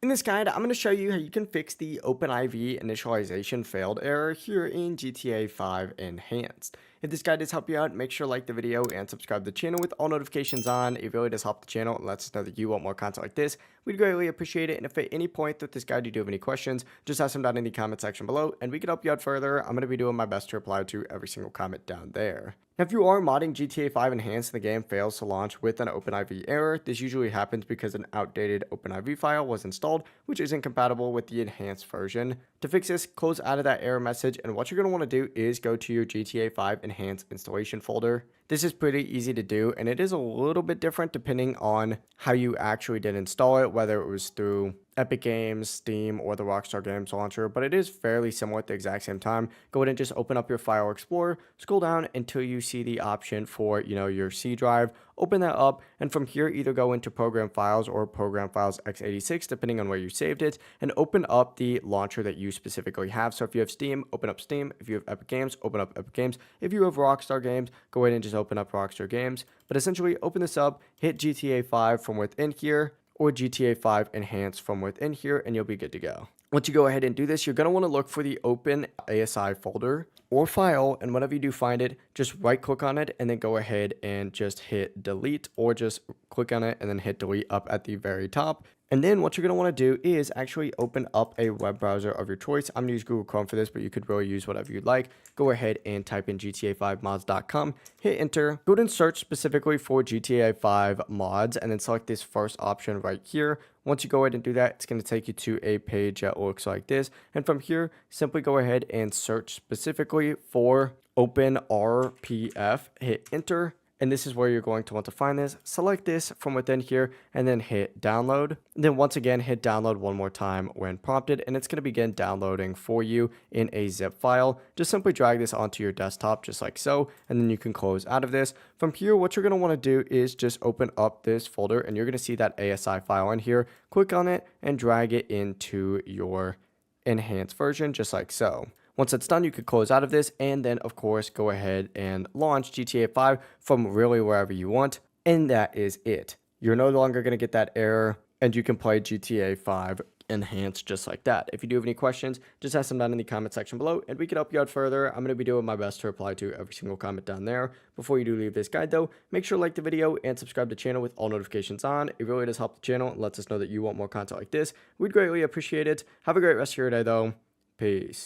In this guide, I'm going to show you how you can fix the OpenIV initialization failed error here in GTA 5 Enhanced. If this guide does help you out, make sure to like the video and subscribe to the channel with all notifications on. It really does help the channel and lets us know that you want more content like this. We'd greatly appreciate it. And if at any point through this guide you do have any questions, just ask them down in the comment section below and we can help you out further. I'm going to be doing my best to reply to every single comment down there. Now, if you are modding GTA 5 Enhanced and the game fails to launch with an OpenIV error, this usually happens because an outdated OpenIV file was installed, which isn't compatible with the enhanced version. To fix this, close out of that error message, and what you're going to want to do is go to your GTA 5 Enhanced installation folder. This is pretty easy to do, and it is a little bit different depending on how you actually did install it, whether it was through Epic Games, Steam, or the Rockstar Games launcher, but it is fairly similar at the exact same time. Go ahead and just open up your File Explorer, scroll down until you see the option for, your C drive, open that up, and from here either go into Program Files or Program Files x86, depending on where you saved it, and open up the launcher that you specifically have. So if you have Steam, open up Steam. If you have Epic Games, open up Epic Games. If you have Rockstar Games, go ahead and just open up Rockstar Games. But essentially, open this up, hit GTA 5 from within here, or GTA 5 Enhanced from within here, and you'll be good to go. Once you go ahead and do this, you're going to want to look for the open ASI folder or file, and whenever you do find it, just right click on it and then go ahead and just hit delete, or just click on it and then hit delete up at the very top. And then what you're going to want to do is actually open up a web browser of your choice. I'm going to use Google Chrome for this, but you could really use whatever you'd like. Go ahead and type in GTA5mods.com, hit enter, go ahead and search specifically for GTA 5 mods, and then select this first option right here. Once you go ahead and do that, it's going to take you to a page that looks like this. And from here, simply go ahead and search specifically for OpenRPF, hit enter. And this is where you're going to want to find this. Select this from within here and then hit download. And then once again, hit download one more time when prompted, and it's going to begin downloading for you in a zip file. Just simply drag this onto your desktop just like so, and then you can close out of this. From here, what you're going to want to do is just open up this folder, and you're going to see that ASI file in here. Click on it and drag it into your enhanced version just like so. Once it's done, you could close out of this and then, of course, go ahead and launch GTA 5 from really wherever you want. And that is it. You're no longer going to get that error, and you can play GTA 5 Enhanced just like that. If you do have any questions, just ask them down in the comment section below, and we can help you out further. I'm going to be doing my best to reply to every single comment down there. Before you do leave this guide, though, make sure to like the video and subscribe to the channel with all notifications on. It really does help the channel and lets us know that you want more content like this. We'd greatly appreciate it. Have a great rest of your day, though. Peace.